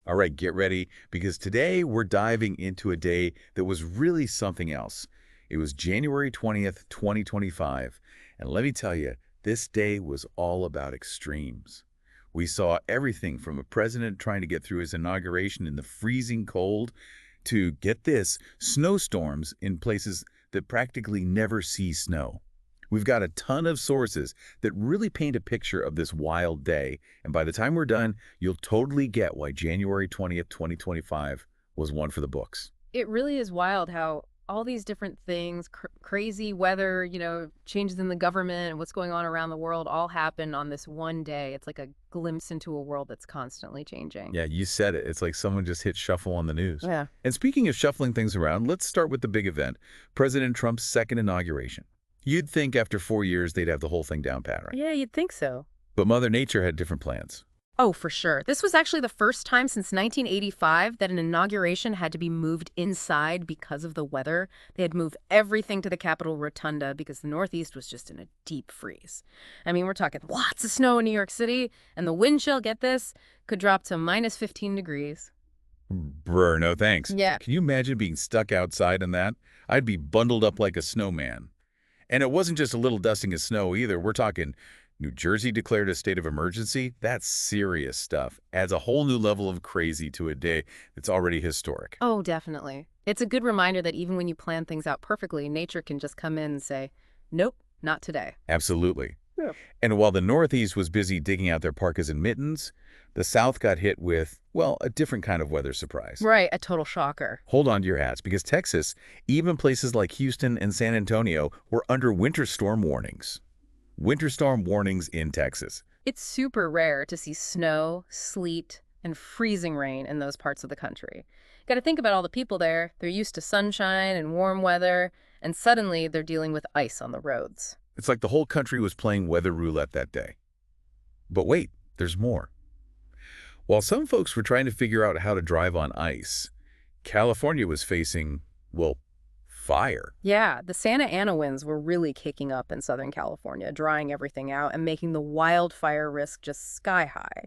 All right, get ready, because today we're diving into a day that was really something else. It was January 20th, 2025, and let me tell you, this day was all about extremes. We saw everything from a president trying to get through his inauguration in the freezing cold to, get this, snowstorms in places that practically never see snow. We've got a ton of sources that really paint a picture of this wild day, and by the time we're done, you'll totally get why January 20th, 2025 was one for the books. It really is wild how all these different things, crazy weather, changes in the government and what's going on around the world all happen on this one day. It's like a glimpse into a world that's constantly changing. Yeah, you said it. It's like someone just hit shuffle on the news. Yeah. And speaking of shuffling things around, let's start with the big event, President Trump's second inauguration. You'd think after 4 years they'd have the whole thing down pat, right? Yeah, you'd think so. But Mother Nature had different plans. Oh, for sure. This was actually the first time since 1985 that an inauguration had to be moved inside because of the weather. They had moved everything to the Capitol Rotunda because the Northeast was just in a deep freeze. I mean, we're talking lots of snow in New York City, and the wind chill, get this, could drop to minus 15 degrees. Brr, no thanks. Yeah. Can you imagine being stuck outside in that? I'd be bundled up like a snowman. And it wasn't just a little dusting of snow either. We're talking New Jersey declared a state of emergency. That's serious stuff. Adds a whole new level of crazy to a day that's already historic. Oh, definitely. It's a good reminder that even when you plan things out perfectly, nature can just come in and say, nope, not today. Absolutely. Yeah. And while the Northeast was busy digging out their parkas and mittens, the South got hit with, well, a different kind of weather surprise. Right, a total shocker. Hold on to your hats, because Texas, even places like Houston and San Antonio, were under winter storm warnings. Winter storm warnings in Texas. It's super rare to see snow, sleet, and freezing rain in those parts of the country. Got to think about all the people there. They're used to sunshine and warm weather, and suddenly they're dealing with ice on the roads. It's like the whole country was playing weather roulette that day. But wait, there's more. While some folks were trying to figure out how to drive on ice, California was facing, well, fire. Yeah, the Santa Ana winds were really kicking up in Southern California, drying everything out and making the wildfire risk just sky high.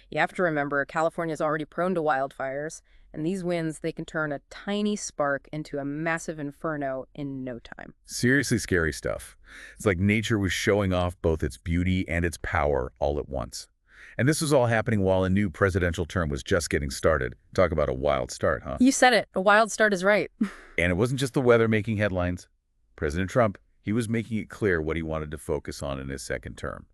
You have to remember, California is already prone to wildfires, and these winds, they can turn a tiny spark into a massive inferno in no time. Seriously scary stuff. It's like nature was showing off both its beauty and its power all at once. And this was all happening while a new presidential term was just getting started. Talk about a wild start, huh? You said it. A wild start is right. And it wasn't just the weather making headlines. President Trump, he was making it clear what he wanted to focus on in his second term: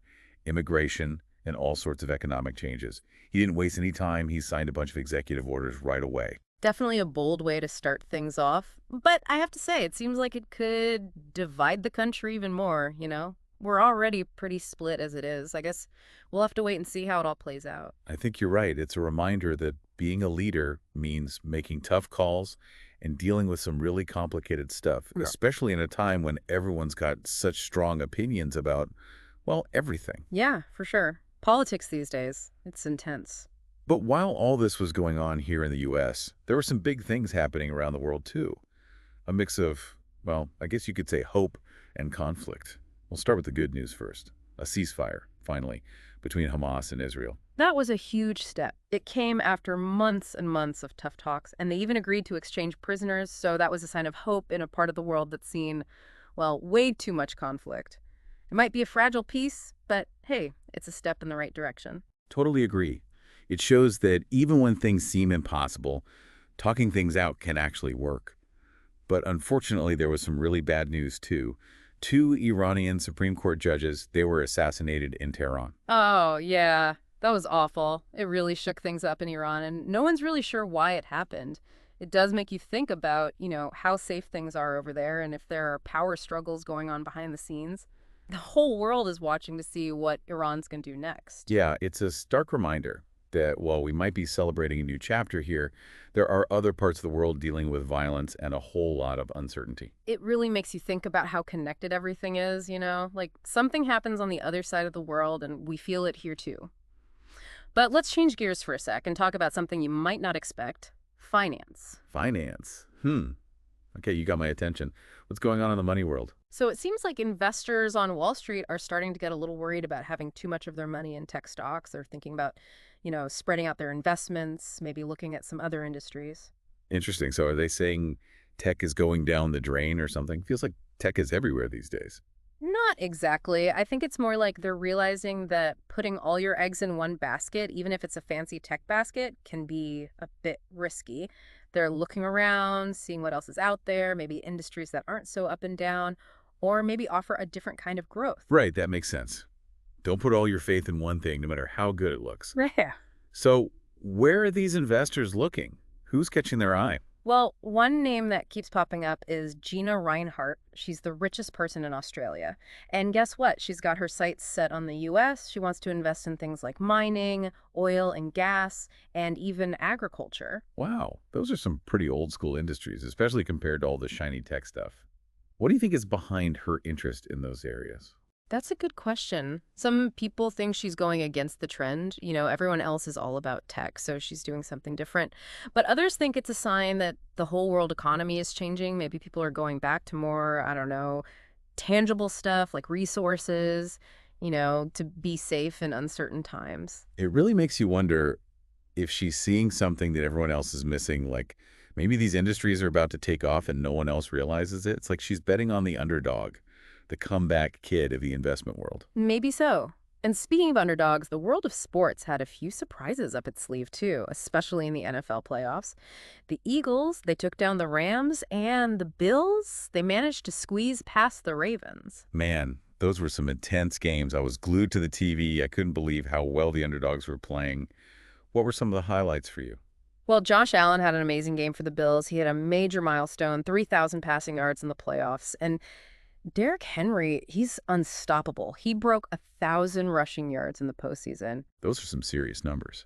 immigration and all sorts of economic changes. He didn't waste any time. He signed a bunch of executive orders right away. Definitely a bold way to start things off. But I have to say, it seems like it could divide the country even more. We're already pretty split as it is. I guess we'll have to wait and see how it all plays out. I think you're right. It's a reminder that being a leader means making tough calls and dealing with some really complicated stuff, Yeah. especially in a time when everyone's got such strong opinions about, well, everything. Yeah, for sure. Politics these days, it's intense. But while all this was going on here in the U.S., there were some big things happening around the world, too. A mix of, well, I guess you could say hope and conflict. We'll start with the good news first. A ceasefire, finally, between Hamas and Israel. That was a huge step. It came after months and months of tough talks, and they even agreed to exchange prisoners, so that was a sign of hope in a part of the world that's seen, well, way too much conflict. It might be a fragile peace, but hey, it's a step in the right direction. Totally agree. It shows that even when things seem impossible, talking things out can actually work. But unfortunately, there was some really bad news, too. 2 Iranian Supreme Court judges, they were assassinated in Tehran. Oh, yeah. That was awful. It really shook things up in Iran, and no one's really sure why it happened. It does make you think about, how safe things are over there and if there are power struggles going on behind the scenes. The whole world is watching to see what Iran's going to do next. Yeah, it's a stark reminder that while we might be celebrating a new chapter here, there are other parts of the world dealing with violence and a whole lot of uncertainty. It really makes you think about how connected everything is. Like something happens on the other side of the world and we feel it here too. But let's change gears for a sec and talk about something you might not expect: finance. Finance. Okay, you got my attention. What's going on in the money world? So it seems like investors on Wall Street are starting to get a little worried about having too much of their money in tech stocks. They're thinking about, spreading out their investments, maybe looking at some other industries. Interesting. So are they saying tech is going down the drain or something? Feels like tech is everywhere these days. Not exactly. I think it's more like they're realizing that putting all your eggs in one basket, even if it's a fancy tech basket, can be a bit risky. They're looking around, seeing what else is out there, maybe industries that aren't so up and down, or maybe offer a different kind of growth. Right, that makes sense. Don't put all your faith in one thing, no matter how good it looks. Yeah. So where are these investors looking? Who's catching their eye? Well, one name that keeps popping up is Gina Reinhart. She's the richest person in Australia. And guess what? She's got her sights set on the US. She wants to invest in things like mining, oil and gas, and even agriculture. Wow, those are some pretty old school industries, especially compared to all the shiny tech stuff. What do you think is behind her interest in those areas? That's a good question. Some people think she's going against the trend. Everyone else is all about tech, so she's doing something different. But others think it's a sign that the whole world economy is changing. Maybe people are going back to more, I don't know, tangible stuff like resources, to be safe in uncertain times. It really makes you wonder if she's seeing something that everyone else is missing, like maybe these industries are about to take off and no one else realizes it. It's like she's betting on the underdog, the comeback kid of the investment world. Maybe so. And speaking of underdogs, the world of sports had a few surprises up its sleeve, too, especially in the NFL playoffs. The Eagles, they took down the Rams, and the Bills, they managed to squeeze past the Ravens. Man, those were some intense games. I was glued to the TV. I couldn't believe how well the underdogs were playing. What were some of the highlights for you? Well, Josh Allen had an amazing game for the Bills. He had a major milestone, 3,000 passing yards in the playoffs. And Derrick Henry, he's unstoppable. He broke 1,000 rushing yards in the postseason. Those are some serious numbers.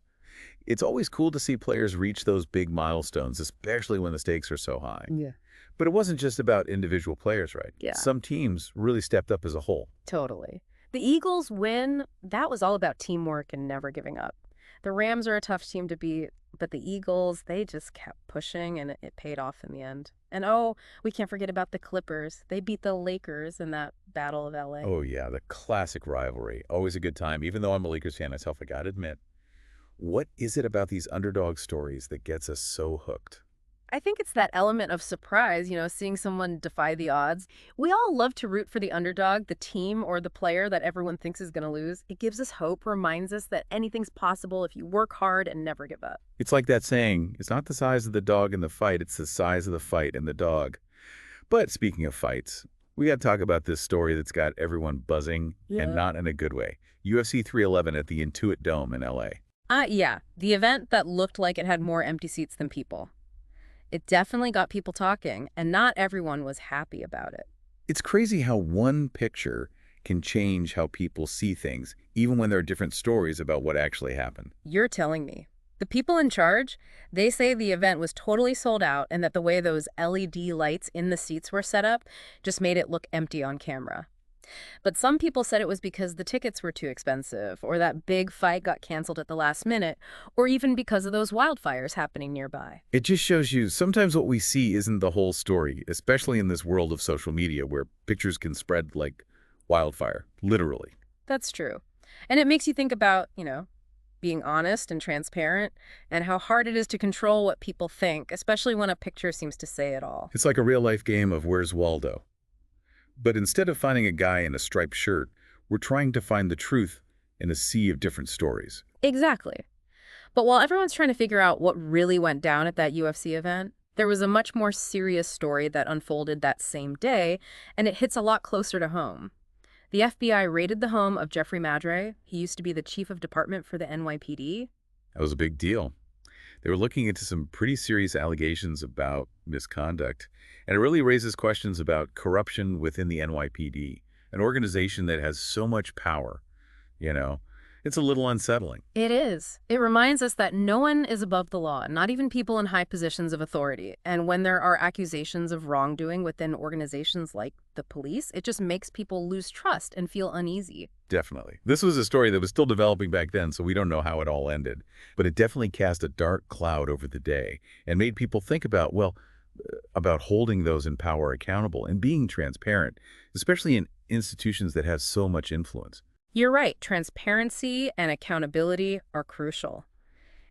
It's always cool to see players reach those big milestones, especially when the stakes are so high. Yeah. But it wasn't just about individual players, right? Yeah. Some teams really stepped up as a whole. Totally. The Eagles win, that was all about teamwork and never giving up. The Rams are a tough team to beat, but the Eagles, they just kept pushing and it paid off in the end. And oh, we can't forget about the Clippers. They beat the Lakers in that Battle of LA. Oh, yeah, the classic rivalry. Always a good time. Even though I'm a Lakers fan myself, I gotta admit. What is it about these underdog stories that gets us so hooked? I think it's that element of surprise, seeing someone defy the odds. We all love to root for the underdog, the team or the player that everyone thinks is going to lose. It gives us hope, reminds us that anything's possible if you work hard and never give up. It's like that saying, it's not the size of the dog in the fight, it's the size of the fight in the dog. But speaking of fights, we got to talk about this story that's got everyone buzzing, and not in a good way. UFC 311 at the Intuit Dome in LA. Yeah, the event that looked like it had more empty seats than people. It definitely got people talking, and not everyone was happy about it. It's crazy how one picture can change how people see things, even when there are different stories about what actually happened. You're telling me. The people in charge, they say the event was totally sold out and that the way those LED lights in the seats were set up just made it look empty on camera. But some people said it was because the tickets were too expensive, or that big fight got canceled at the last minute, or even because of those wildfires happening nearby. It just shows you sometimes what we see isn't the whole story, especially in this world of social media where pictures can spread like wildfire, literally. That's true. And it makes you think about, being honest and transparent, and how hard it is to control what people think, especially when a picture seems to say it all. It's like a real-life game of Where's Waldo? But instead of finding a guy in a striped shirt, we're trying to find the truth in a sea of different stories. Exactly. But while everyone's trying to figure out what really went down at that UFC event, there was a much more serious story that unfolded that same day, and it hits a lot closer to home. The FBI raided the home of Jeffrey Madre. He used to be the chief of department for the NYPD. That was a big deal. They were looking into some pretty serious allegations about misconduct, and it really raises questions about corruption within the NYPD, an organization that has so much power. It's a little unsettling. It is. It reminds us that no one is above the law, not even people in high positions of authority. And when there are accusations of wrongdoing within organizations like the police, it just makes people lose trust and feel uneasy. Definitely. This was a story that was still developing back then, so we don't know how it all ended. But it definitely cast a dark cloud over the day and made people think about, about holding those in power accountable and being transparent, especially in institutions that have so much influence. You're right, transparency and accountability are crucial.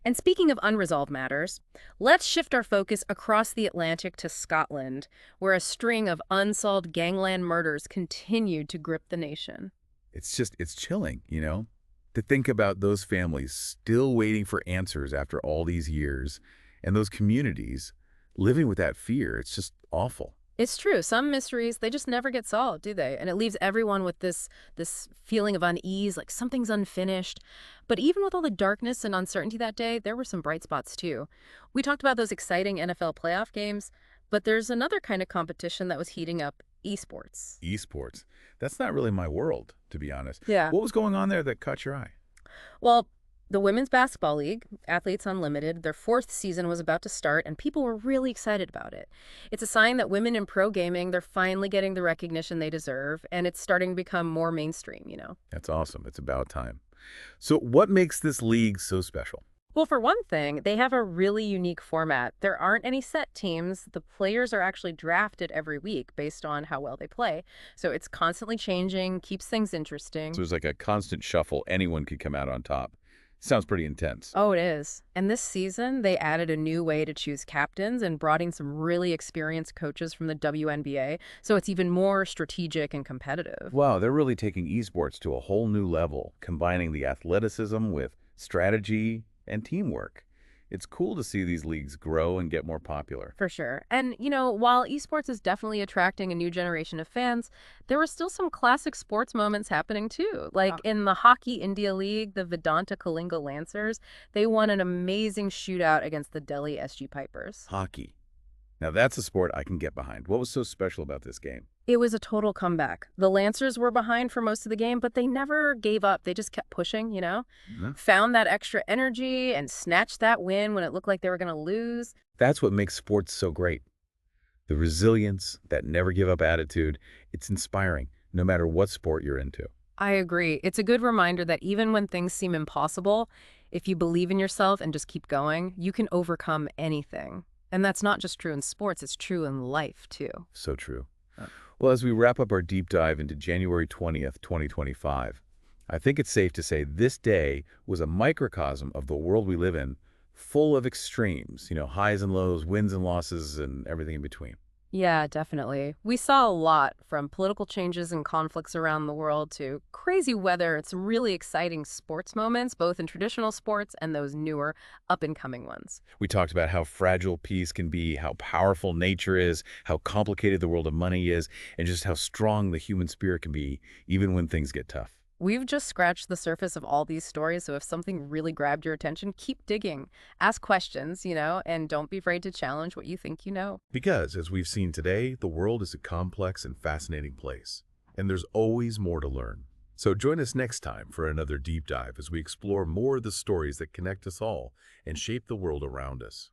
And speaking of unresolved matters, let's shift our focus across the Atlantic to Scotland, where a string of unsolved gangland murders continued to grip the nation. It's chilling, to think about those families still waiting for answers after all these years, and those communities living with that fear. It's just awful. It's true. Some mysteries, they just never get solved, do they? And it leaves everyone with this feeling of unease, like something's unfinished. But even with all the darkness and uncertainty that day, there were some bright spots too. We talked about those exciting NFL playoff games, but there's another kind of competition that was heating up, esports. Esports. That's not really my world, to be honest. Yeah. What was going on there that caught your eye? Well, the Women's Basketball League, Athletes Unlimited, their fourth season was about to start, and people were really excited about it. It's a sign that women in pro gaming, they're finally getting the recognition they deserve, and it's starting to become more mainstream. That's awesome. It's about time. So what makes this league so special? Well, for one thing, they have a really unique format. There aren't any set teams. The players are actually drafted every week based on how well they play. So it's constantly changing, keeps things So interesting. there's like a constant shuffle. Anyone could come out on top. Sounds pretty intense. Oh, it is. And this season, they added a new way to choose captains and brought in some really experienced coaches from the WNBA. So it's even more strategic and competitive. Wow, they're really taking esports to a whole new level, combining the athleticism with strategy and teamwork. It's cool to see these leagues grow and get more popular. For sure. And while esports is definitely attracting a new generation of fans, there were still some classic sports moments happening too. Like in the Hockey India League, the Vedanta Kalinga Lancers, they won an amazing shootout against the Delhi SG Pipers. Hockey. Now that's a sport I can get behind. What was so special about this game? It was a total comeback. The Lancers were behind for most of the game, but they never gave up. They just kept pushing. Huh? Found that extra energy and snatched that win when it looked like they were going to lose. That's what makes sports so great. The resilience, that never give up attitude, it's inspiring, no matter what sport you're into. I agree. It's a good reminder that even when things seem impossible, if you believe in yourself and just keep going, you can overcome anything. And that's not just true in sports, it's true in life too. So true. Well, as we wrap up our deep dive into January 20th, 2025, I think it's safe to say this day was a microcosm of the world we live in, full of extremes, highs and lows, wins and losses, and everything in between. Yeah, definitely. We saw a lot from political changes and conflicts around the world to crazy weather and some really exciting sports moments, both in traditional sports and those newer up-and-coming ones. We talked about how fragile peace can be, how powerful nature is, how complicated the world of money is, and just how strong the human spirit can be, even when things get tough. We've just scratched the surface of all these stories, so if something really grabbed your attention, keep digging. Ask questions, and don't be afraid to challenge what you think you know. Because, as we've seen today, the world is a complex and fascinating place, and there's always more to learn. So join us next time for another deep dive as we explore more of the stories that connect us all and shape the world around us.